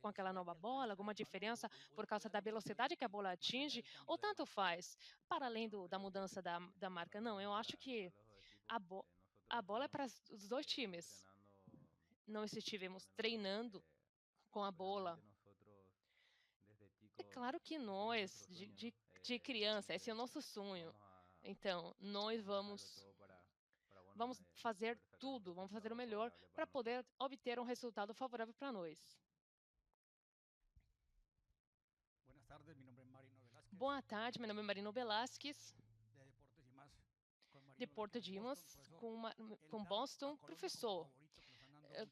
com aquela nova bola, alguma diferença por causa da velocidade que a bola atinge, ou tanto faz, para além da mudança da marca? Não, eu acho que a, bo a bola é para os dois times. Nós estivemos treinando com a bola É claro que nós, de criança, esse é o nosso sonho. Então, nós vamos fazer tudo, vamos fazer o melhor para poder obter um resultado favorável para nós. Boa tarde, meu nome é Marino Velasquez, de Porto Dimas, com Boston. Professor,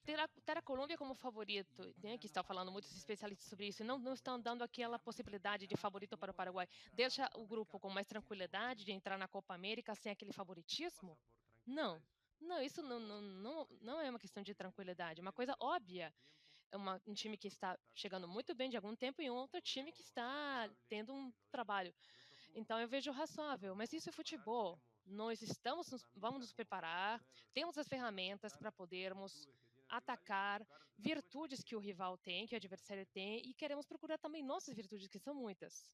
ter a Colômbia como favorito, né, que está falando muitos especialistas sobre isso, não estão dando aquela possibilidade de favorito para o Paraguai. Deixa o grupo com mais tranquilidade de entrar na Copa América sem aquele favoritismo? Não. Não, isso não é uma questão de tranquilidade, é uma coisa óbvia. É um time que está chegando muito bem de algum tempo e um outro time que está tendo um trabalho. Então, eu vejo razoável, mas isso é futebol. Nós vamos nos preparar, temos as ferramentas para podermos atacar virtudes que o rival tem, que o adversário tem, e queremos procurar também nossas virtudes, que são muitas.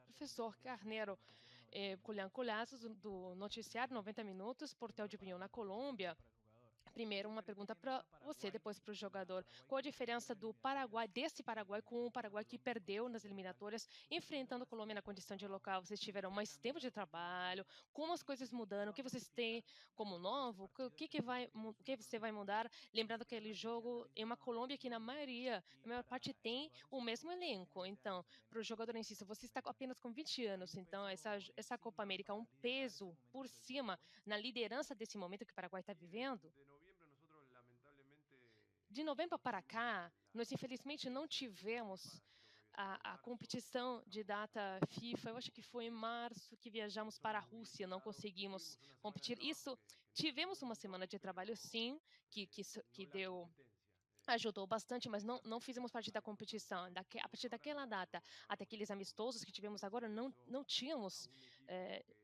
Professor Carneiro, Julián Colaços, do noticiário 90 Minutos, Portal de Opinião na Colômbia. Primeiro, uma pergunta para você, depois para o jogador. Qual a diferença do Paraguai, desse Paraguai, com o Paraguai que perdeu nas eliminatórias, enfrentando a Colômbia na condição de local? Vocês tiveram mais tempo de trabalho? Como as coisas mudaram? O que vocês têm como novo? O que você vai mudar? Lembrando que aquele jogo é uma Colômbia que, na maior parte, tem o mesmo elenco. Então, para o jogador em si, você está apenas com 20 anos. Então, essa Copa América, um peso por cima na liderança desse momento que o Paraguai está vivendo? De novembro para cá, nós infelizmente não tivemos a competição de data FIFA. Eu acho que foi em março que viajamos para a Rússia, não conseguimos competir. Tivemos uma semana de trabalho, sim, que ajudou bastante, mas não fizemos parte da competição. A partir daquela data, até aqueles amistosos que tivemos agora, não tínhamos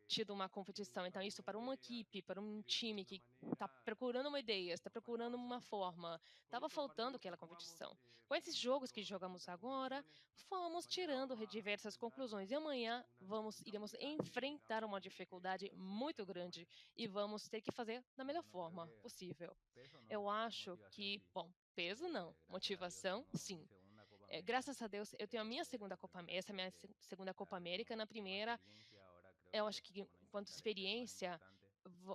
tido uma competição. Então, isso para uma equipe, para um time que está procurando uma ideia, está procurando uma forma, estava faltando aquela competição. Com esses jogos que jogamos agora, fomos tirando diversas conclusões. E amanhã iremos enfrentar uma dificuldade muito grande e vamos ter que fazer da melhor forma possível. Eu acho que, bom, peso não, motivação sim. Graças a Deus, eu tenho a minha segunda Copa, essa é a minha segunda Copa América. Na primeira, eu acho que, enquanto experiência,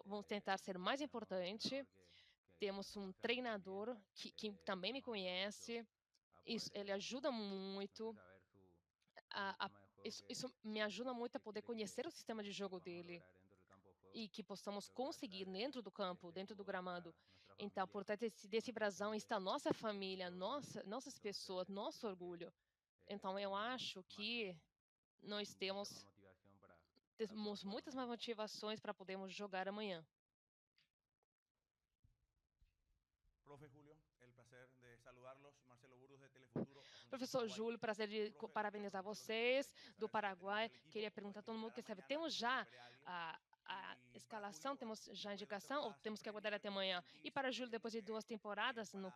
vamos tentar ser mais importante. Temos um treinador que também me conhece, ele ajuda muito. Isso me ajuda muito a poder conhecer o sistema de jogo dele e que possamos conseguir dentro do campo, dentro do gramado. Então, por trás desse brasão está nossa família, nossas pessoas, nosso orgulho. Então, eu acho que nós temos muitas mais motivações para podermos jogar amanhã. Professor Júlio, prazer de parabenizar vocês do Paraguai. Queria perguntar a todo mundo que sabe, temos já a escalação, temos já a indicação ou temos que aguardar até amanhã? E para Júlio, depois de 2 temporadas na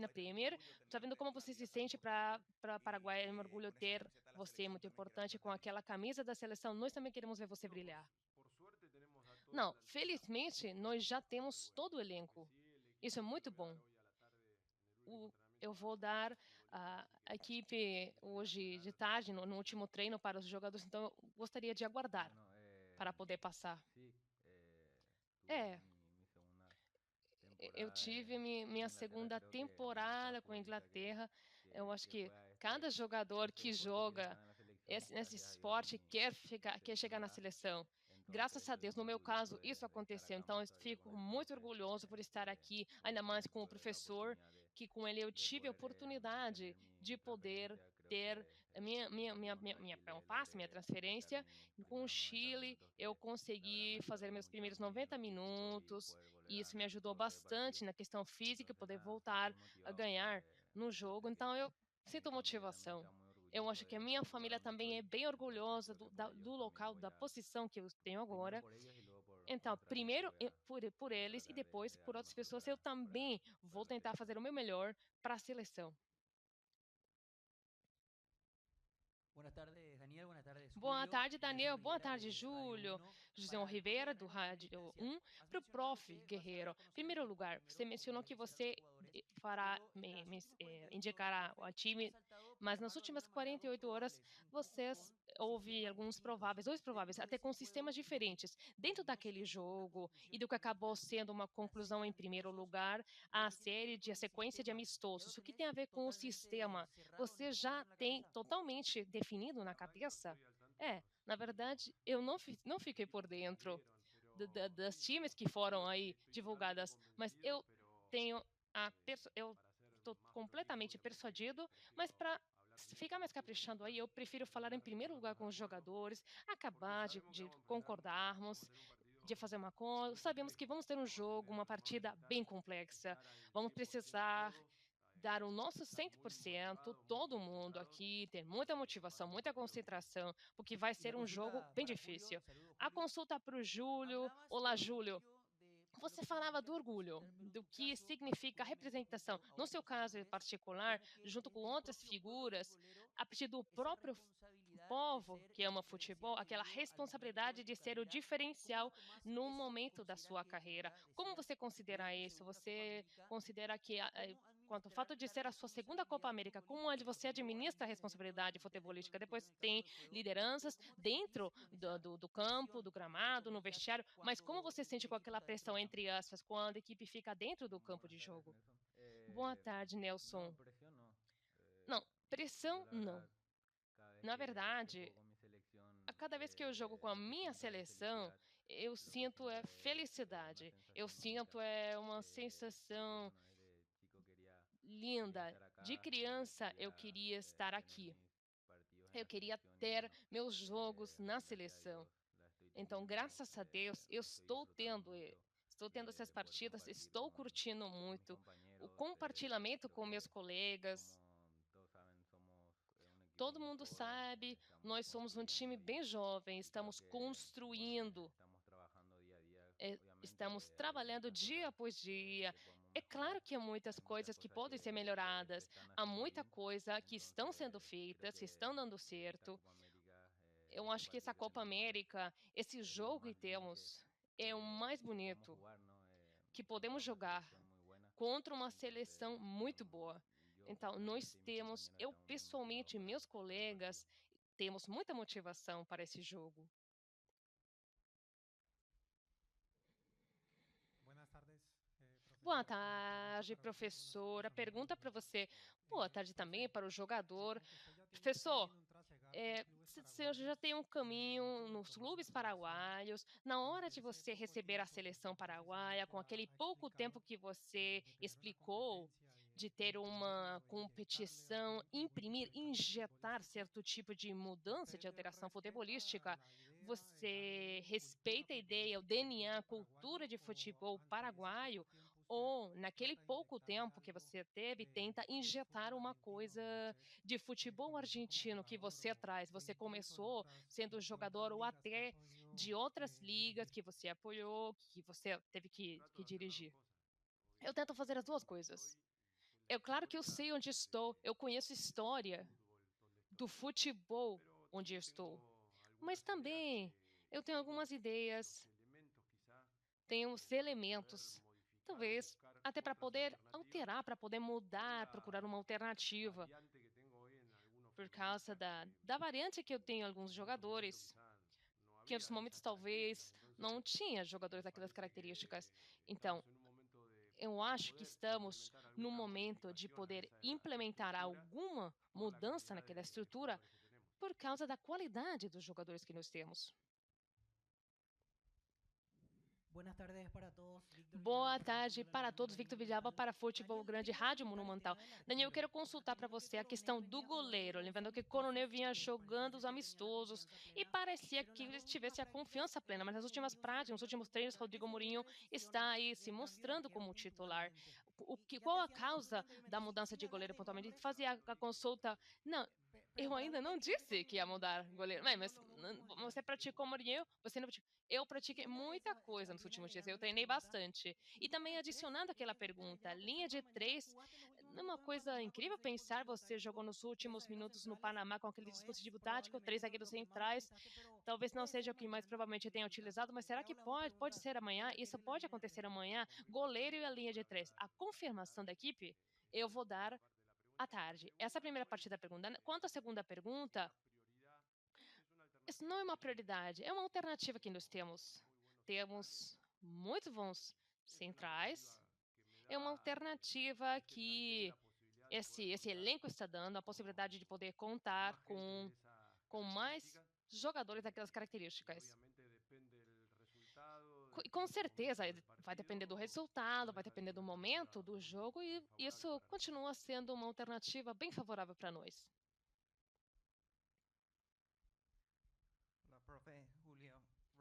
Premier, sabendo como você se sente para Paraguai, é um orgulho ter você, muito importante, com aquela camisa da seleção. Nós também queremos ver você brilhar. Não, felizmente, nós já temos todo o elenco. Isso é muito bom. Eu vou dar a equipe hoje de tarde, no último treino para os jogadores, então eu gostaria de aguardar para poder passar. Eu tive minha segunda temporada com a Inglaterra. Eu acho que cada jogador que joga nesse esporte quer chegar na seleção. Graças a Deus, no meu caso, isso aconteceu. Então, eu fico muito orgulhoso por estar aqui, ainda mais com o professor, que com ele eu tive a oportunidade de poder ter meu passe, minha transferência. Com o Chile, eu consegui fazer meus primeiros 90 minutos, e isso me ajudou bastante na questão física, poder voltar a ganhar no jogo. Então, eu sinto motivação. Eu acho que a minha família também é bem orgulhosa do local, da posição que eu tenho agora. Então, primeiro por eles e depois por outras pessoas, eu também vou tentar fazer o meu melhor para a seleção. Boa tarde, Daniel. Boa tarde, Júlio. José Rivera, do Rádio 1, para o Prof. Guerreiro. Em primeiro lugar, você mencionou que você indicará o time, mas nas últimas 48 horas, houve alguns prováveis, dois prováveis, até com sistemas diferentes. Dentro daquele jogo, e do que acabou sendo uma conclusão em primeiro lugar, a sequência de amistosos. O que tem a ver com o sistema? Você já tem totalmente definido na cabeça? Na verdade, eu não fiquei por dentro das times que foram aí divulgadas, mas eu estou completamente persuadido, mas para ficar mais caprichando aí, eu prefiro falar em primeiro lugar com os jogadores, acabar de concordarmos, de fazer uma coisa. Sabemos que vamos ter um jogo, uma partida bem complexa, vamos precisar dar o nosso 100%, todo mundo aqui, ter muita motivação, muita concentração, porque vai ser um jogo bem difícil. A consulta para o Júlio. Olá, Júlio. Você falava do orgulho, do que significa a representação, no seu caso em particular, junto com outras figuras, a partir do próprio povo que ama futebol, aquela responsabilidade de ser o diferencial no momento da sua carreira. Como você considera isso? Você considera que, quanto ao fato de ser a sua segunda Copa América, como você administra a responsabilidade futebolística? Depois tem lideranças dentro do campo, do gramado, no vestiário, mas como você sente com aquela pressão, entre aspas, quando a equipe fica dentro do campo de jogo? Boa tarde, Nelson. Não, pressão não. Na verdade, a cada vez que eu jogo com a minha seleção, eu sinto felicidade. Eu sinto uma sensação linda. De criança, eu queria estar aqui. Eu queria ter meus jogos na seleção. Então, graças a Deus, eu estou tendo essas partidas, estou curtindo muito o compartilhamento com meus colegas. Todo mundo sabe, nós somos um time bem jovem, estamos construindo, estamos trabalhando dia após dia. É claro que há muitas coisas que podem ser melhoradas, há muita coisa que estão sendo feitas, que estão dando certo. Eu acho que essa Copa América, esse jogo que temos, é o mais bonito que podemos jogar contra uma seleção muito boa. Então, eu pessoalmente e meus colegas, temos muita motivação para esse jogo. Boa tarde, professora. Pergunta para você. Boa tarde também para o jogador. Professor, você já tem um caminho nos clubes paraguaios. Na hora de você receber a seleção paraguaia, com aquele pouco tempo que você explicou, de ter uma competição, imprimir, injetar certo tipo de mudança, de alteração futebolística, você respeita a ideia, o DNA, a cultura de futebol paraguaio, ou naquele pouco tempo que você teve, tenta injetar uma coisa de futebol argentino que você traz? Você começou sendo jogador ou até de outras ligas que você apoiou, que você teve que dirigir. Eu tento fazer as duas coisas. Claro que eu sei onde estou, eu conheço a história do futebol onde eu estou, mas também eu tenho algumas ideias, tenho os elementos, talvez até para poder alterar, para poder mudar, procurar uma alternativa, por causa da variante que eu tenho em alguns jogadores, que em outros momentos talvez não tinha jogadores daquelas características. Então, eu acho que estamos no momento de poder implementar alguma mudança naquela estrutura por causa da qualidade dos jogadores que nós temos. Boa tarde para todos. Victor Villalba para Futebol Grande, Rádio Monumental. Daniel, eu quero consultar para você a questão do goleiro. Lembrando que Coronel vinha jogando os amistosos e parecia que ele tivesse a confiança plena, mas nas últimas práticas, nos últimos treinos, Rodrigo Mourinho está aí se mostrando como titular. Qual a causa da mudança de goleiro pontualmente? Fazia a consulta. Não, eu ainda não disse que ia mudar goleiro. Mas você praticou Mourinho? Você não praticou? Eu pratiquei muita coisa nos últimos dias. Eu treinei bastante. E também adicionando aquela pergunta, linha de 3 uma coisa incrível pensar, você jogou nos últimos minutos no Panamá com aquele dispositivo tático, 3 zagueiros centrais. Talvez não seja o que mais provavelmente tenha utilizado, mas será que pode ser amanhã? Isso pode acontecer amanhã? Goleiro e a linha de 3. A confirmação da equipe, eu vou dar à tarde. Essa é a primeira parte da pergunta. Quanto à segunda pergunta, isso não é uma prioridade, é uma alternativa que nós temos. Temos muito bons centrais. É uma alternativa que esse elenco está dando, a possibilidade de poder contar com mais jogadores daquelas características. Com certeza, vai depender do resultado, vai depender do momento do jogo, e isso continua sendo uma alternativa bem favorável para nós.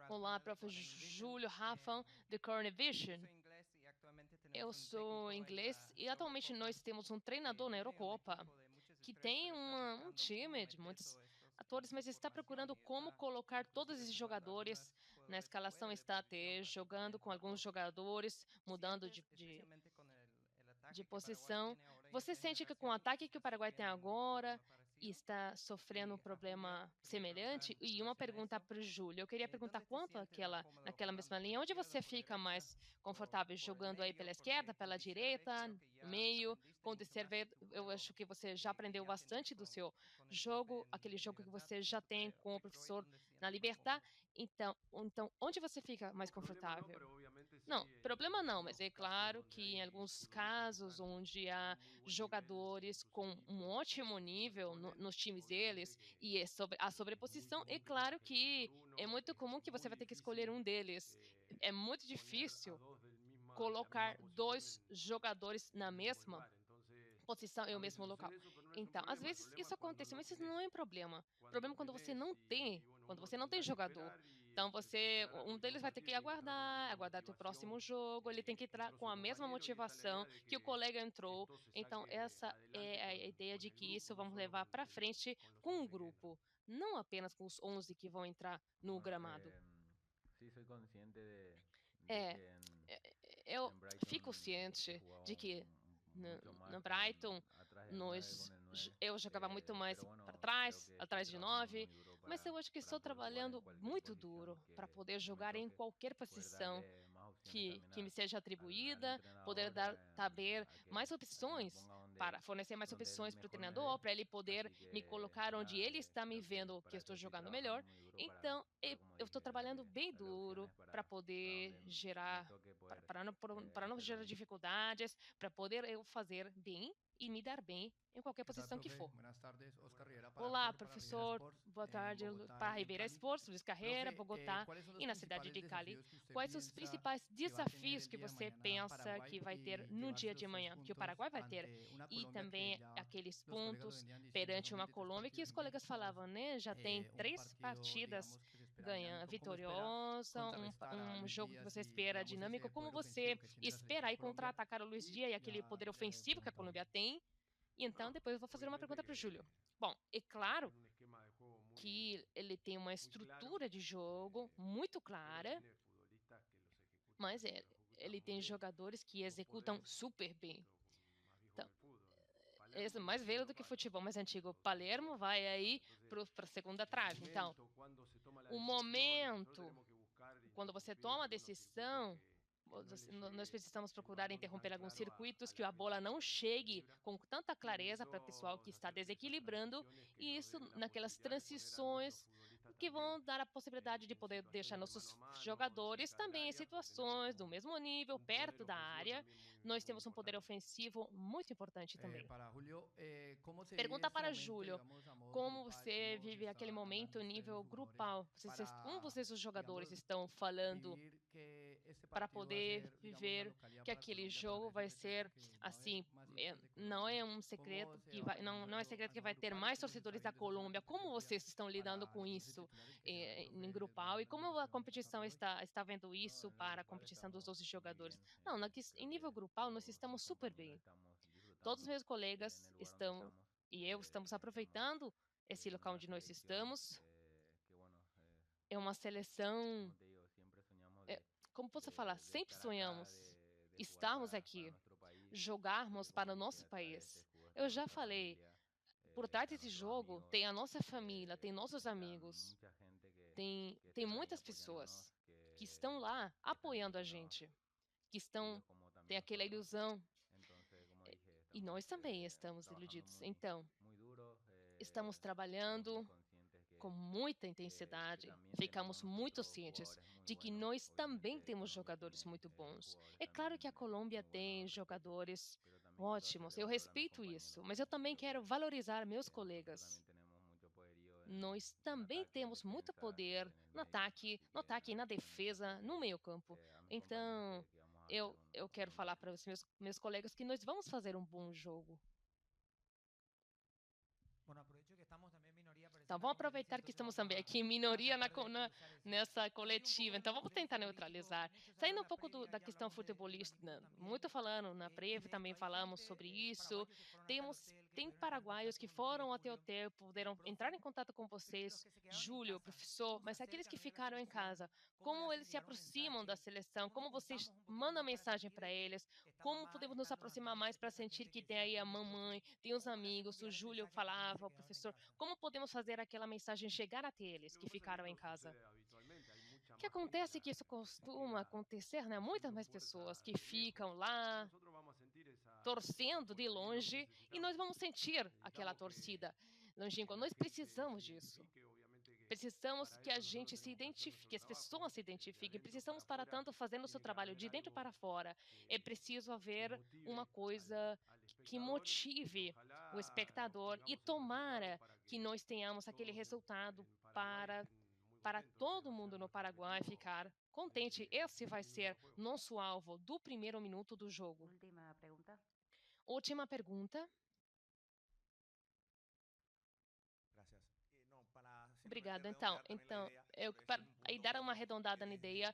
Olá, prof. Júlio Rafa, de Cornevision. Eu sou inglês e atualmente nós temos um treinador na Eurocopa que tem um time de muitos atores, mas está procurando como colocar todos esses jogadores na escalação. Está até jogando com alguns jogadores, mudando de posição. Você sente que com o ataque que o Paraguai tem agora está sofrendo um problema semelhante? E uma pergunta para o Júlio. Eu queria perguntar quanto naquela mesma linha, onde você fica mais confortável, jogando aí pela esquerda, pela direita, no meio? Com o Server, eu acho que você já aprendeu bastante do seu jogo, aquele jogo que você já tem com o professor na Libertad. Então, onde você fica mais confortável? Não, problema não, mas é claro que em alguns casos onde há jogadores com um ótimo nível nos times deles e a sobreposição, é claro que é muito comum que você vai ter que escolher um deles. É muito difícil colocar 2 jogadores na mesma posição e o mesmo local. Então, às vezes isso acontece, mas isso não é problema. O problema é quando você não tem jogador. Então, um deles vai ter que aguardar o próximo jogo, ele tem que entrar com a mesma motivação que o colega entrou. Então, essa é a ideia de que isso vamos levar para frente com um grupo, não apenas com os 11 que vão entrar no gramado. Sí, soy consciente de É, que eu en Brighton fico ciente se jugaba de que mucho no más Brighton atrás del 9 con el 9, eu jogava muito mais pero bueno, para creo trás, que atrás estoy de trabajando 9, muy duro mas eu acho que estou para poder jugar en trabalhando cualquier muito posición duro para poder que me jogar em toque, qualquer poder posição darle más opciones también que me seja al atribuída, poder entrenador dar saber mais a que me opções, ponga para fornecer mais donde él opções para o mejor me ve. treinador, para ele poder Así me que colocar onde nada, ele está me creo que vendo que para eu eso estou estoy jogando trabajando melhor. muy duro Então, como eu estou dije, trabalhando bem darle duro opciones para para poder donde me gerar, toque poder para não hacerlo gerar bien. dificuldades, para poder eu fazer bem e me dar bem em qualquer ¿Qué tal, posição que profe? for. Buenas tardes, Oscar Rivera Olá, para Rivera professor. Sports, Boa en tarde, Bogotá para y en Ribeira Cali. Esportes, Luiz Carreira, Profe, Bogotá ¿cuáles son e los na cidade principales de Cali. desafíos que usted Quais os piensa principais que va a tener desafios el que día de você mañana pensa Paraguay que vai ter y no llevarse dia de los 3 manhã, que o puntos Paraguai vai ter? ante una E Colombia que também ya aqueles los colegas lo pontos venían diciendo, perante son uma 23 Colômbia que partidos os colegas invictos, falavam, né? Já tem un 3 partido, partidas digamos, que se espera ganha dinámico. ¿Cómo espera vitoriosa, contrarrestar a um Luis jogo que Díaz você y, espera digamos, dinâmico. ese Como poder você ofensivo que tiene la espera selección aí Colombia? contra-atacar o Luiz Y Dias e aquele ya poder le ofensivo que a pregunto a Colômbia Julio. tem? E então, depois eu vou fazer uma pergunta para o Júlio. Bom, é claro que ele tem uma estrutura de jogo muito clara, mas ele tem jogadores que executam super bem. Então, é mais velho do que futebol mais antigo. Palermo vai aí para a segunda trave. Então, o momento, quando você toma a decisão, nós precisamos procurar interromper alguns circuitos, que a bola não chegue com tanta clareza para o pessoal que está desequilibrando, e isso naquelas transições que vão dar a possibilidade de poder deixar nossos jogadores também em situações do mesmo nível, perto da área. Nós temos um poder ofensivo muito importante também. Para Julio, ¿cómo se vive Pergunta este para momento, Júlio, digamos, a modo como grupal? você ¿Cómo se vive aquele está momento hablando usted de nível los jugadores grupal? Como para, vocês, os jogadores, digamos, estão falando vivir que este para partido va a poder ser, digamos, la viver localidad que para aquele Colombia para jogo ese vai repecho ser que va a haber assim, más hinchas de não Colombia? é um ¿Cómo segredo se que va não é segredo organizando que al vai modo ter grupal y mais cómo se está torcedores da viendo esta semana Colômbia. que Como tendría vocês estão lidando para com los 11 isso titulares que ya el em profe les grupal? va E como a competição mencionando hoy? está vendo isso No, en lo para a grupal competição dos 12 estamos jogadores? bien. Não, Creo em que nível grupal nós todos estamos mis super compañeros bem. estamos Todos os disfrutando meus en colegas el lugar donde estão estamos, e eu estamos entorno aproveitando esse en local una onde nós selección estamos. que bueno, É uma seleção, como te digo, siempre soñamos como posso falar, de sempre estar acá, sonhamos de jugar estarmos para aqui. nuestro país jogarmos para o nosso país. Eu já falei, por trás desse jogo tem a nossa família, tem nossos amigos, tem muitas pessoas que estão lá apoiando a gente, que tem aquela ilusão. E nós também estamos iludidos. Então, estamos trabalhando com muita intensidade. Ficamos muito cientes de que nós também temos jogadores muito bons. É claro que a Colômbia tem jogadores ótimos, eu respeito isso, mas eu também quero valorizar meus colegas. Nós também temos muito poder no ataque e na defesa, no meio-campo. Então, eu quero falar para os meus colegas que nós vamos fazer um bom jogo. Então, vamos aproveitar que estamos também aqui em minoria nessa coletiva. Então, vamos tentar neutralizar. Saindo um pouco da questão futebolística, muito falando, na Prev também falamos sobre isso. Tem paraguaios que foram até o hotel, puderam entrar em contato com vocês, Júlio, professor, mas aqueles que ficaram em casa, como eles se aproximam da seleção, como vocês mandam mensagem para eles, como podemos nos aproximar mais para sentir que tem aí a mamãe, tem os amigos, o Júlio falava, o professor, como podemos fazer aquela mensagem chegar até eles que ficaram em casa? O que acontece é que isso costuma acontecer, né? Muitas mais pessoas que ficam lá torcendo de longe e nós vamos sentir aquela torcida longínqua. Nós precisamos disso. Precisamos que a gente se identifique, que as pessoas se identifiquem. Precisamos, para tanto, fazer nosso trabalho de dentro para fora. É preciso haver uma coisa que motive o espectador e tomara que nós tenhamos aquele resultado para todo mundo no Paraguai ficar contente. Esse vai ser nosso alvo do primeiro minuto do jogo. Última pergunta. Última pergunta. Obrigada. Então, para dar uma arredondada na ideia,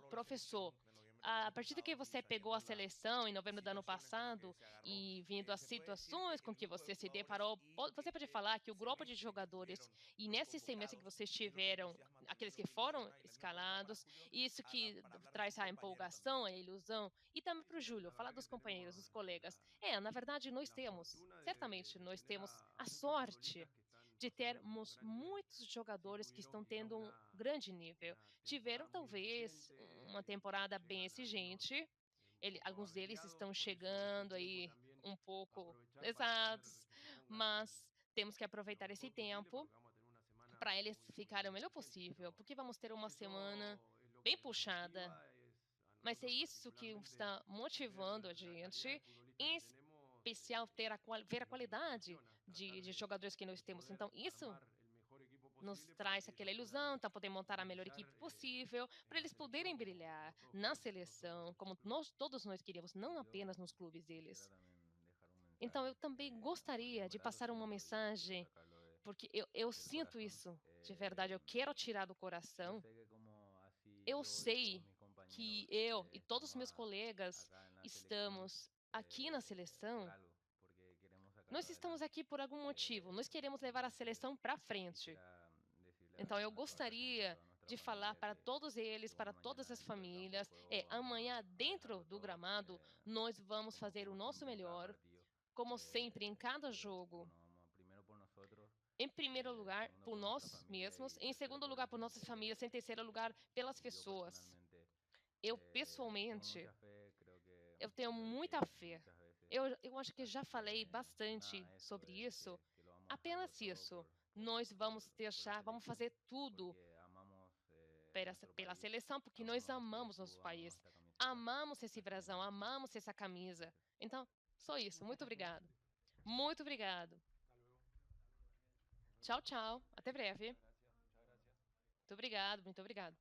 professor, a partir do que você pegou a seleção em novembro do ano passado e vindo as situações com que você se deparou, você pode falar que o grupo de jogadores e nesses 6 meses que vocês tiveram, aqueles que foram escalados, isso que traz a empolgação, a ilusão, e também para o Júlio, falar dos companheiros, dos colegas. Na verdade, certamente nós temos a sorte de termos muitos jogadores que estão tendo um grande nível. Tiveram, talvez, uma temporada bem exigente. Alguns deles estão chegando aí um pouco pesados, mas temos que aproveitar esse tempo para eles ficarem o melhor possível, porque vamos ter uma semana bem puxada. Mas é isso que está motivando a gente, em especial ver a qualidade de jogadores que nós temos. Então, isso nos traz aquela ilusão, então poder montar a melhor equipe possível, para eles poderem brilhar na seleção, como todos nós queríamos, não apenas nos clubes deles. Então, eu também gostaria de passar uma mensagem, porque eu sinto isso, de verdade, eu quero tirar do coração. Eu sei que eu e todos os meus colegas estamos aqui na seleção. Nós estamos aqui por algum motivo. Nós queremos levar a seleção para frente. Então, eu gostaria de falar para todos eles, para todas as famílias, amanhã, dentro do gramado, nós vamos fazer o nosso melhor, como sempre, em cada jogo. Em primeiro lugar, por nós mesmos, em segundo lugar, por nossas famílias, em terceiro lugar, pelas pessoas. Eu, pessoalmente, eu tenho muita fé. Eu acho que já falei bastante sobre isso. Apenas isso. Nós vamos fazer tudo pela seleção, porque nós amamos nosso país. Amamos esse brasão, amamos essa camisa. Então, só isso. Muito obrigado. Muito obrigado. Tchau, tchau. Até breve. Muito obrigado, muito obrigado.